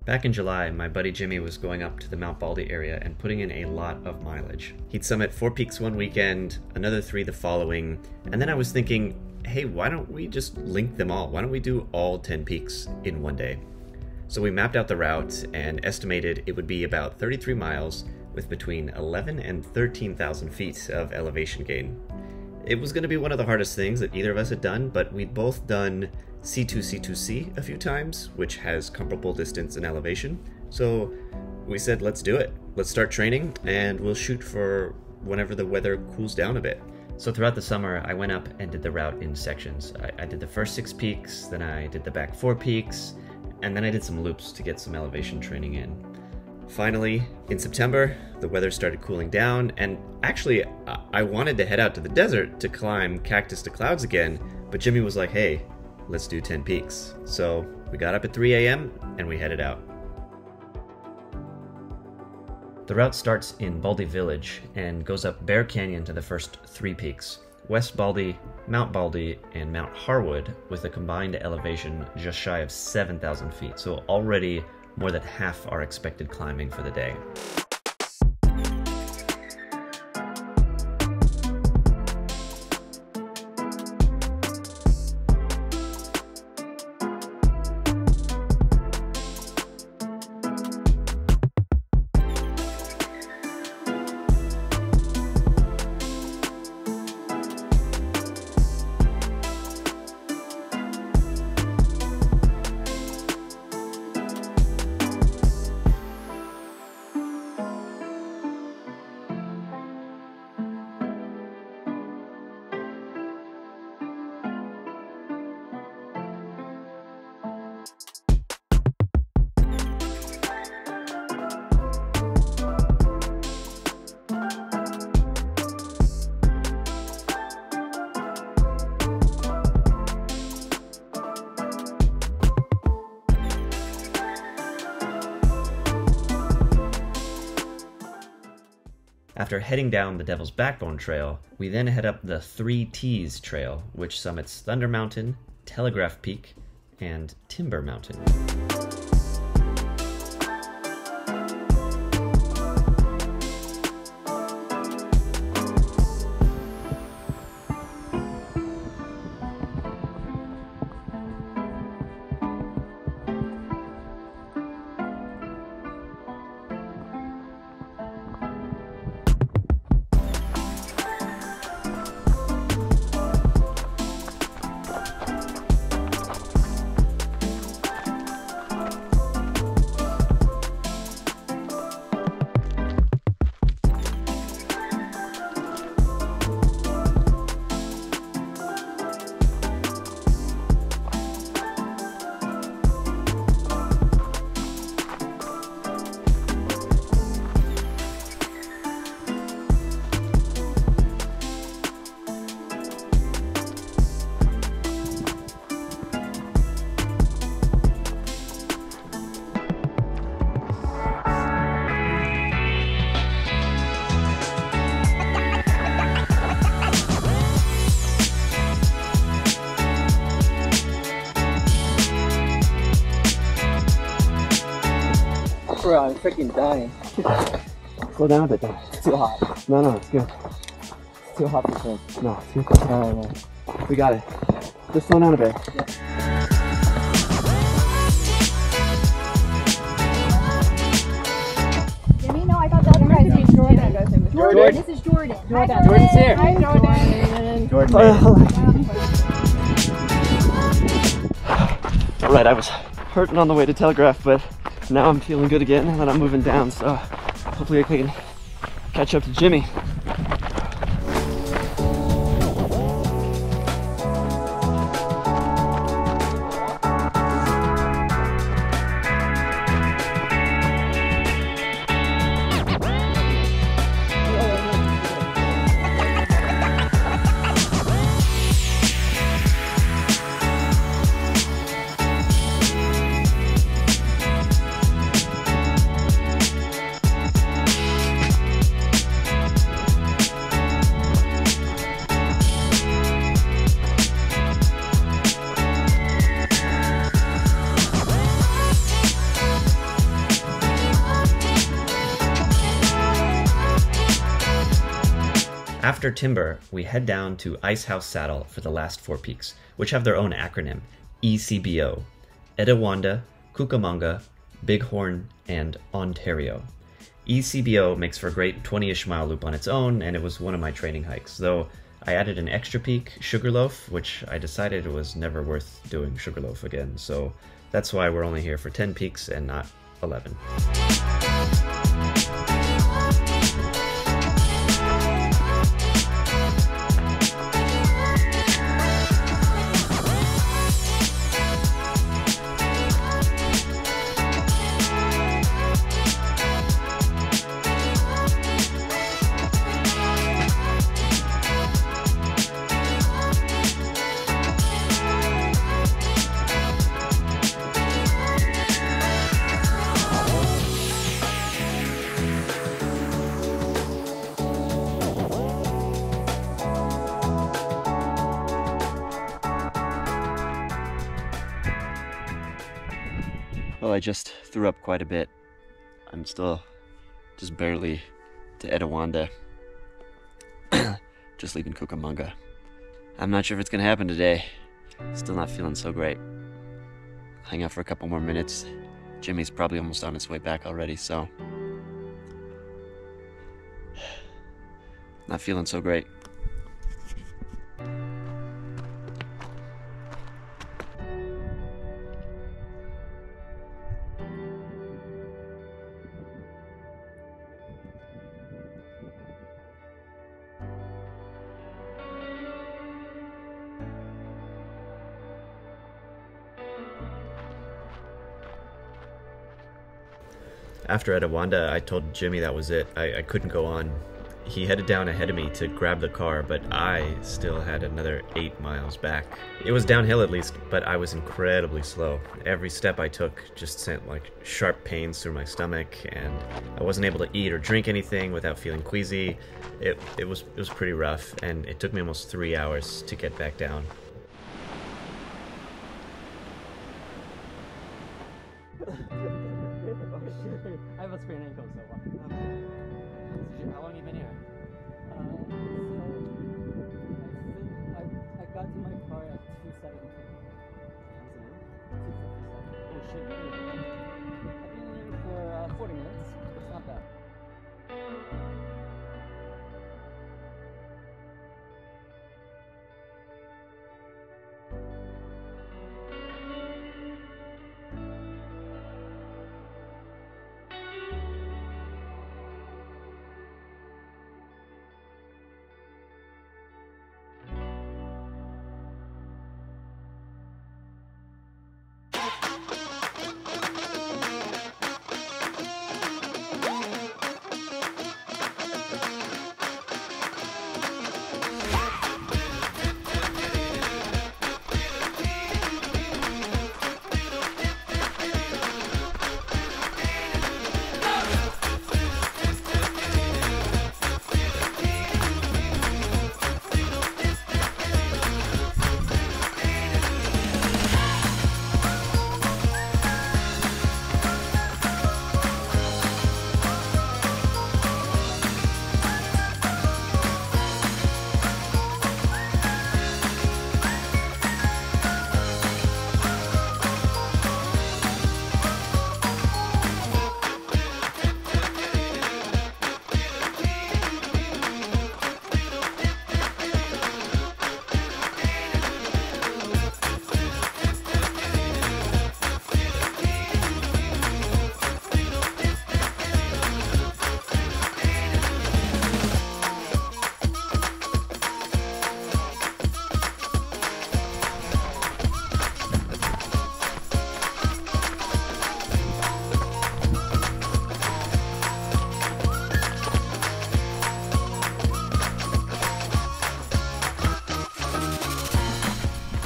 Back in July, my buddy Jimmy was going up to the Mt Baldy area and putting in a lot of mileage. He'd summit 4 peaks one weekend, another 3 the following, and then I was thinking, hey, why don't we just link them all? Why don't we do all 10 peaks in one day? So we mapped out the route and estimated it would be about 33 miles with between 11 and 13,000 feet of elevation gain. It was going to be one of the hardest things that either of us had done, but we'd both done C2C2C a few times, which has comparable distance and elevation. So we said, let's do it. Let's start training and we'll shoot for whenever the weather cools down a bit. So throughout the summer, I went up and did the route in sections. I did the first 6 peaks, then I did the back 4 peaks, and then I did some loops to get some elevation training in. Finally, in September, the weather started cooling down, and actually, I wanted to head out to the desert to climb Cactus to Clouds again, but Jimmy was like, hey, let's do 10 peaks. So we got up at 3 a.m. and we headed out. The route starts in Baldy Village and goes up Bear Canyon to the first 3 peaks, West Baldy, Mt Baldy, and Mount Harwood, with a combined elevation just shy of 7,000 feet, so already more than half our expected climbing for the day. After heading down the Devil's Backbone Trail, we then head up the 3 T's Trail, which summits Thunder Mountain, Telegraph Peak, and Timber Mountain. Bro, I'm freaking dying. Slow down a bit though. It's too hot. No, it's good. It's too hot for swim. No, it's good. Alright, We got it. Just slow down a bit. Yeah. Jimmy, no, I thought the other guy's name was Jordan. Jordan. This is Jordan. Jordan. Hi, Jordan's here. Hi, Jordan. Jordan. Alright, I was hurting on the way to Telegraph, but now I'm feeling good again and then I'm moving down, so hopefully I can catch up to Jimmy. After Timber, we head down to Icehouse Saddle for the last 4 peaks, which have their own acronym, ECBO: Etiwanda, Cucamonga, Bighorn, and Ontario. ECBO makes for a great 20-ish mile loop on its own, and it was one of my training hikes, though I added an extra peak, Sugarloaf, which I decided it was never worth doing Sugarloaf again, so that's why we're only here for 10 peaks and not 11. Well, I just threw up quite a bit. I'm still just barely to Etiwanda. Just leaving Cucamonga. I'm not sure if it's gonna happen today. Still not feeling so great. Hang out for a couple more minutes. Jimmy's probably almost on his way back already, so not feeling so great. After Etiwanda, I told Jimmy that was it. I couldn't go on. He headed down ahead of me to grab the car, but I still had another 8 miles back. It was downhill at least, but I was incredibly slow. Every step I took just sent like sharp pains through my stomach, and I wasn't able to eat or drink anything without feeling queasy. It was pretty rough, and it took me almost 3 hours to get back down. I have a sprained ankle, so how long have you been here? I got to my car at 2:17. Oh shit, I've been here for 40 minutes. It's not bad.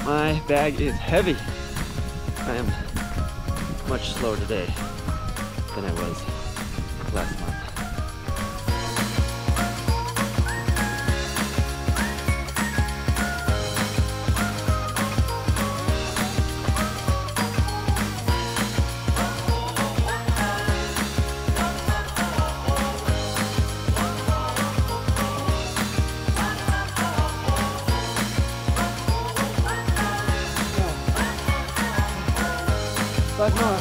My bag is heavy. I am much slower today than I was last month. bit more.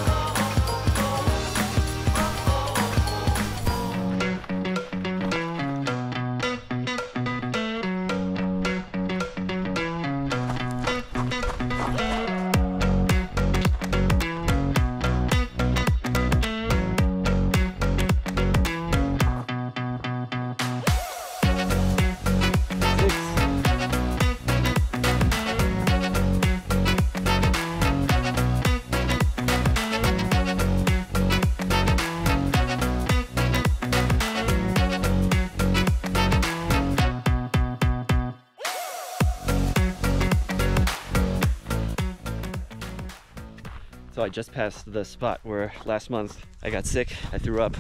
So I just passed the spot where last month I got sick, I threw up,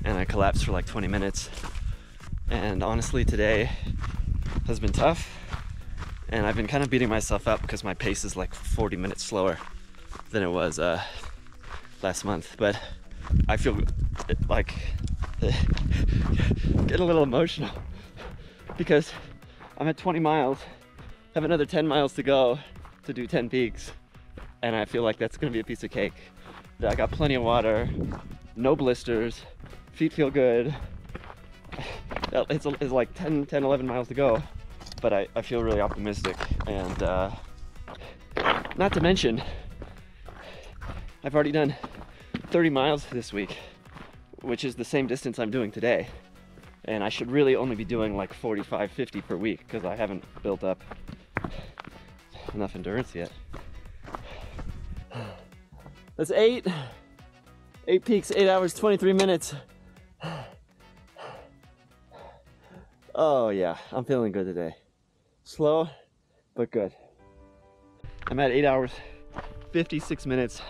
and I collapsed for like 20 minutes. And honestly, today has been tough, and I've been kind of beating myself up because my pace is like 40 minutes slower than it was last month. But I feel like getting a little emotional because I'm at 20 miles, have another 10 miles to go to do 10 peaks. And I feel like that's gonna be a piece of cake. I got plenty of water, no blisters, feet feel good. It's like 10, 11 miles to go, but I feel really optimistic. And not to mention, I've already done 30 miles this week, which is the same distance I'm doing today. And I should really only be doing like 45, 50 per week because I haven't built up enough endurance yet. That's 8 peaks, 8 hours, 23 minutes. Oh yeah, I'm feeling good today. Slow, but good. I'm at 8 hours, 56 minutes,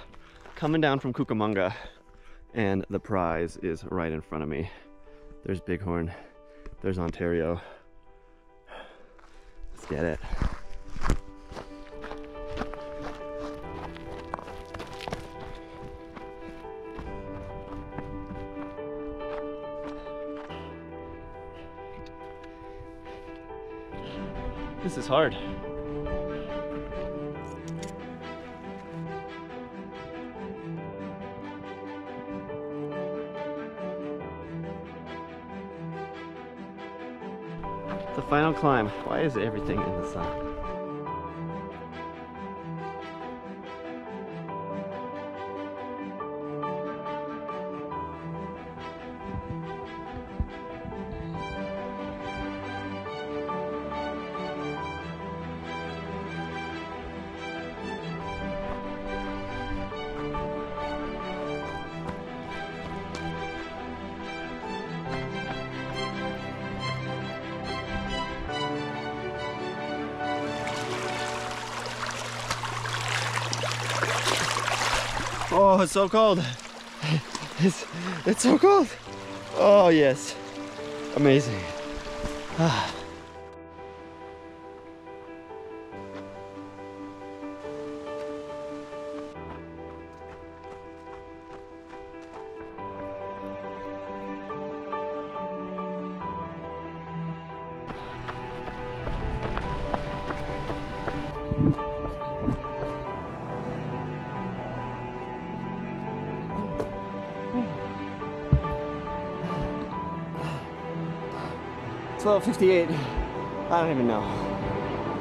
coming down from Cucamonga, and the prize is right in front of me. There's Bighorn, there's Ontario. Let's get it. This is hard. The final climb. Why is everything in the sun? Oh, it's so cold. It's so cold. Oh, yes. Amazing. Ah. It's 12:58. I don't even know.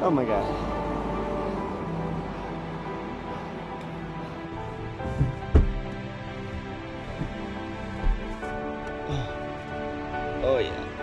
Oh my god. Oh yeah.